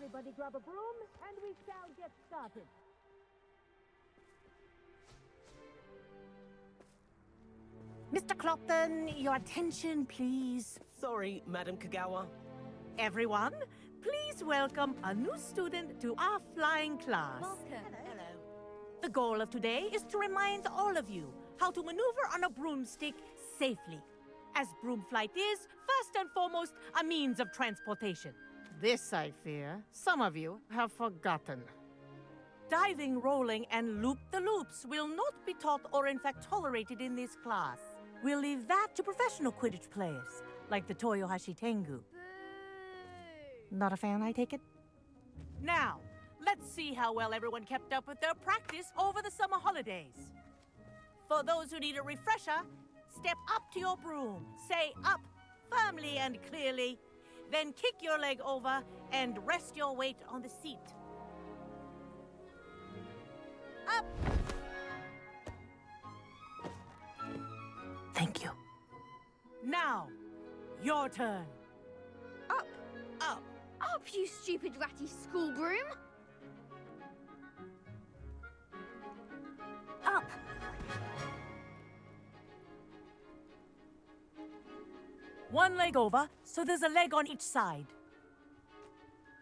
Everybody grab a broom, and we shall get started. Mr. Clopton, your attention, please. Sorry, Madam Kagawa. Everyone, please welcome a new student to our flying class. Welcome. Hello. The goal of today is to remind all of you how to maneuver on a broomstick safely, as broom flight is, first and foremost, a means of transportation. This, I fear, some of you have forgotten. Diving, rolling, and loop-the-loops will not be taught or in fact tolerated in this class. We'll leave that to professional Quidditch players, like the Toyohashi Tengu. Not a fan, I take it? Now, let's see how well everyone kept up with their practice over the summer holidays. For those who need a refresher, step up to your broom, say up firmly and clearly, then kick your leg over and rest your weight on the seat. Up! Thank you. Now, your turn. Up! Up! Up, you stupid ratty school broom! Up! One leg over, so there's a leg on each side.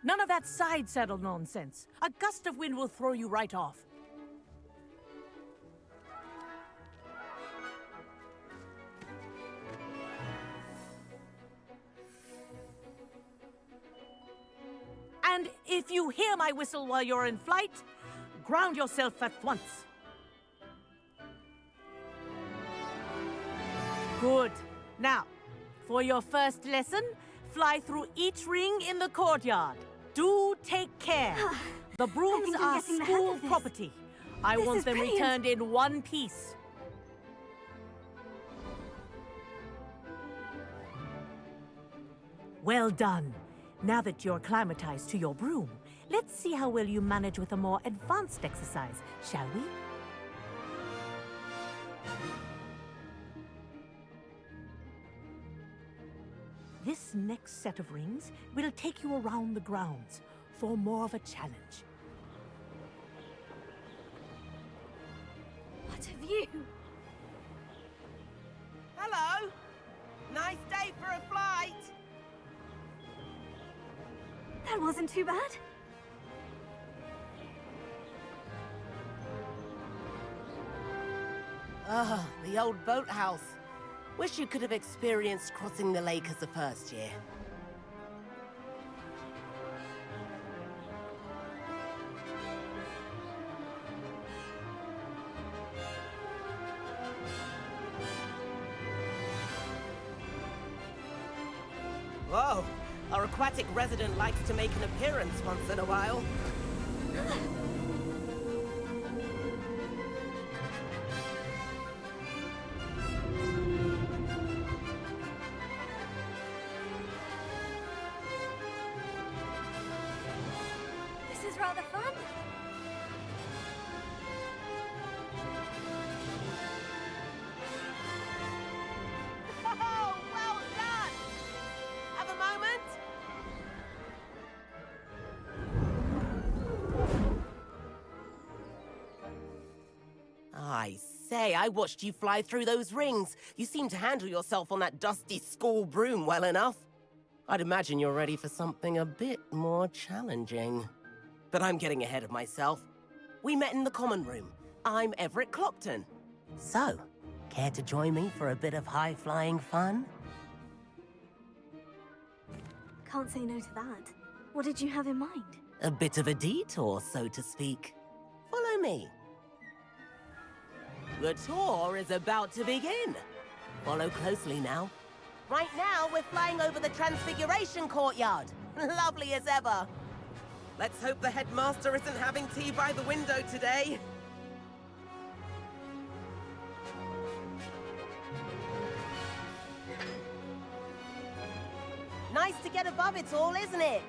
None of that side saddle nonsense. A gust of wind will throw you right off. And if you hear my whistle while you're in flight, ground yourself at once. Good. Now, for your first lesson, fly through each ring in the courtyard. Do take care. The brooms I'm are getting the hang school of this. property. I This want is them brilliant. returned in one piece. Well done. Now that you're acclimatized to your broom, let's see how well you manage with a more advanced exercise, shall we? This next set of rings will take you around the grounds for more of a challenge. What have you? Hello! Nice day for a flight! That wasn't too bad. Ah, the old boathouse. Wish you could have experienced crossing the lake as a first year. Whoa! Our aquatic resident likes to make an appearance once in a while. This is rather fun. Oh, well done! Have a moment? I say, I watched you fly through those rings. You seem to handle yourself on that dusty school broom well enough. I'd imagine you're ready for something a bit more challenging. But I'm getting ahead of myself. We met in the common room. I'm Everett Clopton. So, care to join me for a bit of high-flying fun? Can't say no to that. What did you have in mind? A bit of a detour, so to speak. Follow me. The tour is about to begin. Follow closely now. Right now, we're flying over the Transfiguration Courtyard. Lovely as ever. Let's hope the headmaster isn't having tea by the window today. Nice to get above it all, isn't it?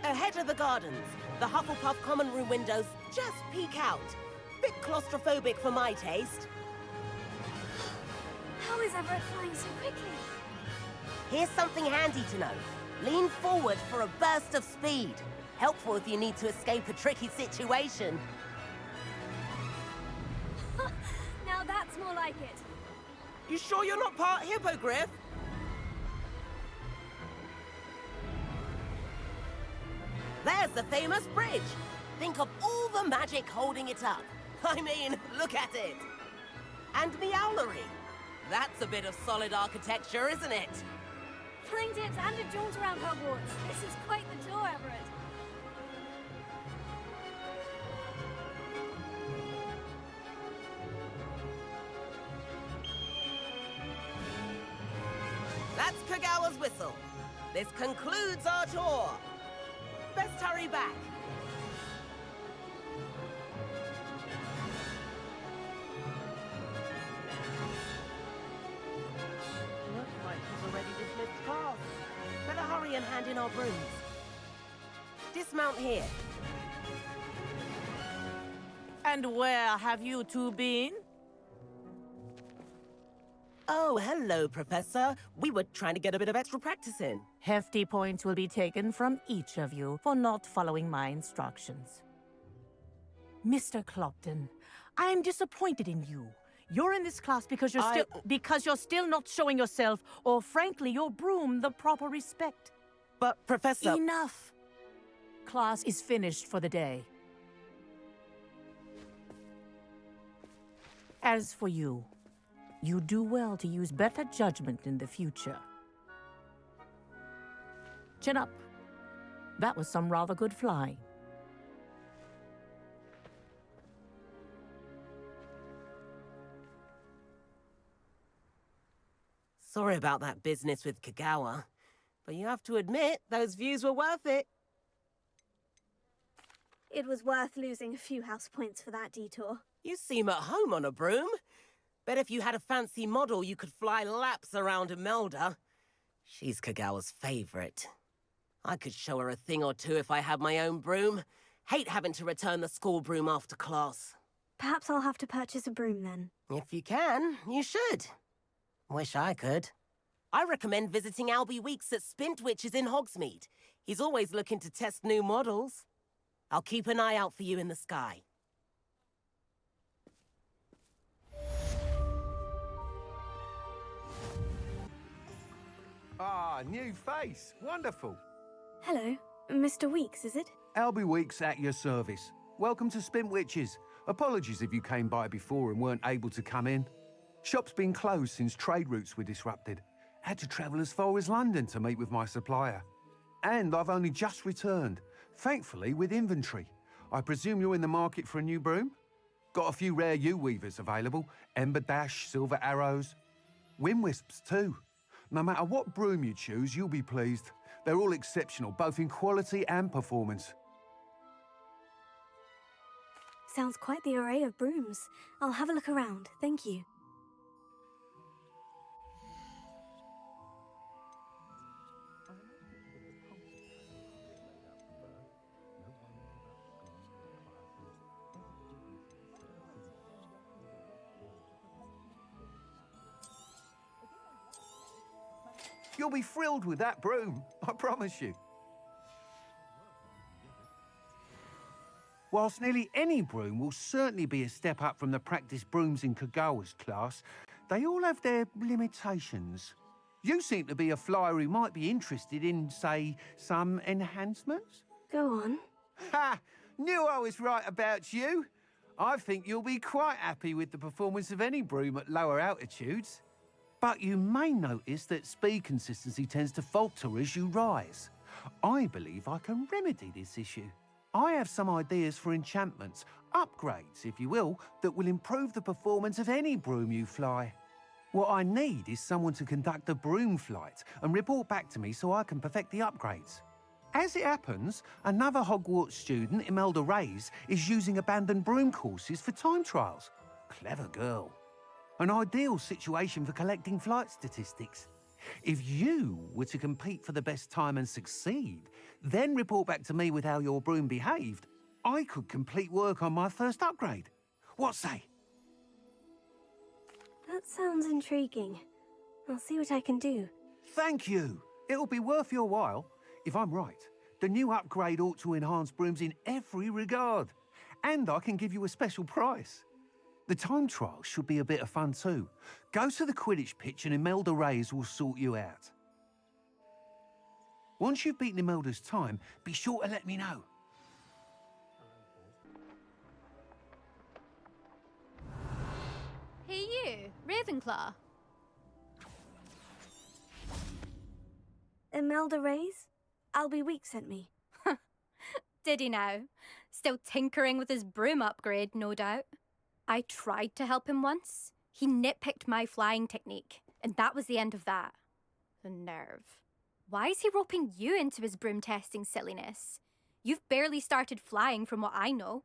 Ahead of the gardens, the Hufflepuff common room windows just peek out. Bit claustrophobic for my taste. How is Everett flying so quickly? Here's something handy to know. Lean forward for a burst of speed. Helpful if you need to escape a tricky situation. Now that's more like it. You sure you're not part hippogriff? There's the famous bridge. Think of all the magic holding it up. I mean, look at it. And Meowlery. That's a bit of solid architecture, isn't it? Flying dips and a jaunt around Hogwarts. This is quite the tour, Everett. That's Kagawa's whistle. This concludes our tour. Best hurry back. Looks like she's already dismissed class. Better hurry and hand in our brooms. Dismount here. And where have you two been? Oh, hello, Professor. We were trying to get a bit of extra practice in. Hefty points will be taken from each of you for not following my instructions. Mr. Clopton, I am disappointed in you. You're in this class because you're still not showing yourself, or frankly, your broom the proper respect. But, Professor... Enough! Class is finished for the day. As for you, you do well to use better judgment in the future. Chin up. That was some rather good flying. Sorry about that business with Kagawa, but you have to admit, those views were worth it. It was worth losing a few house points for that detour. You seem at home on a broom. Bet if you had a fancy model, you could fly laps around Imelda. She's Kagawa's favorite. I could show her a thing or two if I had my own broom. Hate having to return the school broom after class. Perhaps I'll have to purchase a broom then. If you can, you should. Wish I could. I recommend visiting Albie Weeks at Spintwitches in Hogsmeade. He's always looking to test new models. I'll keep an eye out for you in the sky. Ah, new face. Wonderful. Hello, Mr. Weeks, is it? Albie Weeks at your service. Welcome to Spintwitches. Apologies if you came by before and weren't able to come in. Shop's been closed since trade routes were disrupted. Had to travel as far as London to meet with my supplier. And I've only just returned, thankfully with inventory. I presume you're in the market for a new broom? Got a few rare U-weavers available. Ember Dash, Silver Arrows. Wind Wisps too. No matter what broom you choose, you'll be pleased. They're all exceptional, both in quality and performance. Sounds quite the array of brooms. I'll have a look around, thank you. You'll be thrilled with that broom, I promise you. Whilst nearly any broom will certainly be a step up from the practice brooms in Kagawa's class, they all have their limitations. You seem to be a flyer who might be interested in, say, some enhancements? Go on. Ha! Knew I was right about you. I think you'll be quite happy with the performance of any broom at lower altitudes. But you may notice that speed consistency tends to falter as you rise. I believe I can remedy this issue. I have some ideas for enchantments, upgrades, if you will, that will improve the performance of any broom you fly. What I need is someone to conduct a broom flight and report back to me so I can perfect the upgrades. As it happens, another Hogwarts student, Imelda Reyes, is using abandoned broom courses for time trials. Clever girl. An ideal situation for collecting flight statistics. If you were to compete for the best time and succeed, then report back to me with how your broom behaved, I could complete work on my first upgrade. What say? That sounds intriguing. I'll see what I can do. Thank you. It'll be worth your while. If I'm right, the new upgrade ought to enhance brooms in every regard. And I can give you a special price. The time trial should be a bit of fun too. Go to the Quidditch pitch and Imelda Reyes will sort you out. Once you've beaten Imelda's time, be sure to let me know. Hey you, Ravenclaw. Imelda Reyes? Albie Weeks sent me. Did he now? Still tinkering with his broom upgrade, no doubt. I tried to help him once. He nitpicked my flying technique, and that was the end of that. The nerve. Why is he roping you into his broom testing silliness? You've barely started flying from what I know.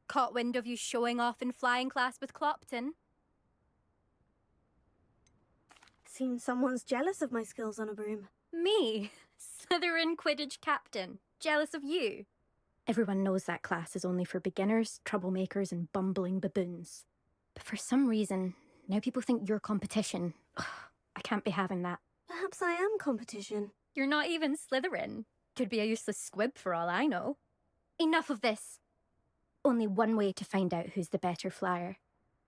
Caught wind of you showing off in flying class with Clopton. Seems someone's jealous of my skills on a broom. Me? Slytherin Quidditch captain. Jealous of you? Everyone knows that class is only for beginners, troublemakers, and bumbling baboons. But for some reason, now people think you're competition. Ugh, I can't be having that. Perhaps I am competition. You're not even Slytherin. Could be a useless squib for all I know. Enough of this. Only one way to find out who's the better flyer.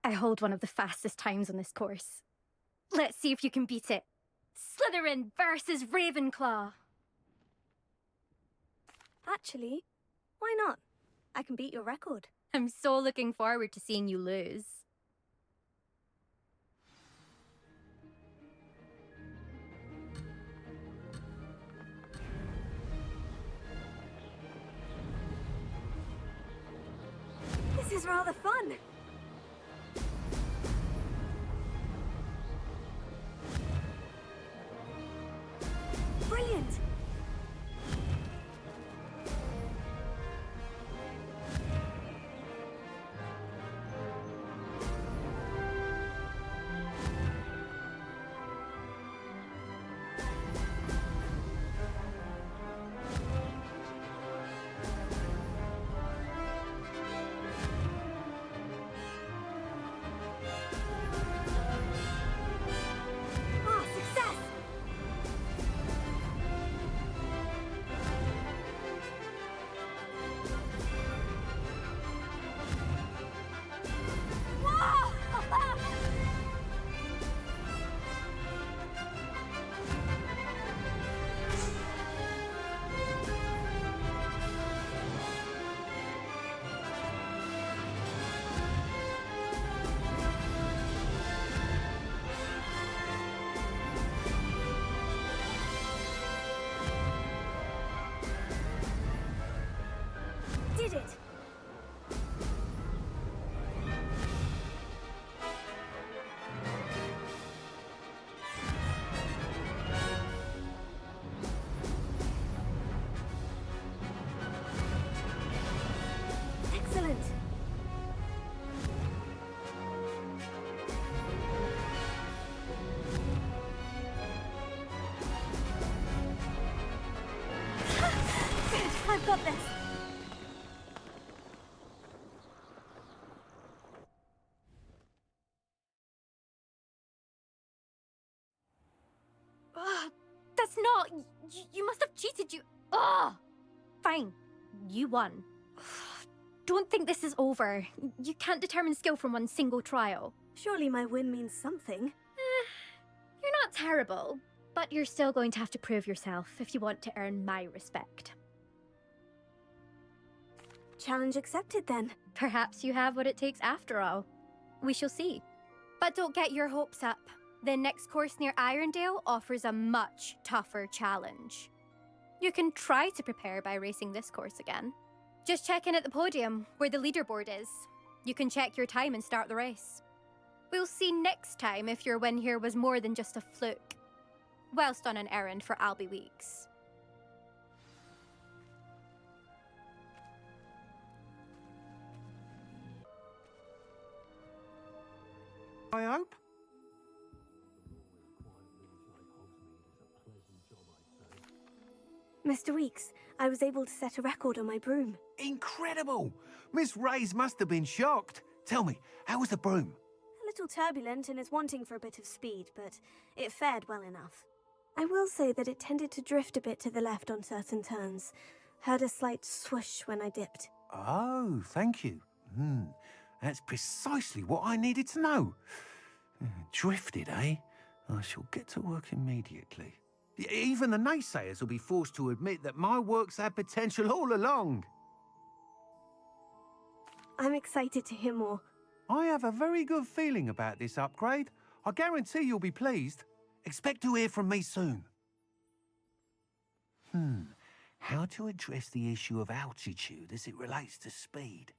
I hold one of the fastest times on this course. Let's see if you can beat it. Slytherin versus Ravenclaw. Actually, why not? I can beat your record. I'm so looking forward to seeing you lose. This is rather fun. Brilliant. Did it! Excellent! Good, I've got this! That's not... You must have cheated, you... Ugh! Fine. You won. Don't think this is over. You can't determine skill from one single trial. Surely my win means something. You're not terrible, but you're still going to have to prove yourself if you want to earn my respect. Challenge accepted then. Perhaps you have what it takes after all. We shall see. But don't get your hopes up. The next course near Irondale offers a much tougher challenge. You can try to prepare by racing this course again. Just check in at the podium, where the leaderboard is. You can check your time and start the race. We'll see next time if your win here was more than just a fluke, whilst on an errand for Albie Weeks. I hope. Mr. Weeks, I was able to set a record on my broom. Incredible! Miss Reyes must have been shocked. Tell me, how was the broom? A little turbulent and is wanting for a bit of speed, but it fared well enough. I will say that it tended to drift a bit to the left on certain turns. Heard a slight swoosh when I dipped. Oh, thank you. That's precisely what I needed to know. Drifted, eh? I shall get to work immediately. Even the naysayers will be forced to admit that my work's had potential all along. I'm excited to hear more. I have a very good feeling about this upgrade. I guarantee you'll be pleased. Expect to hear from me soon. How to address the issue of altitude as it relates to speed?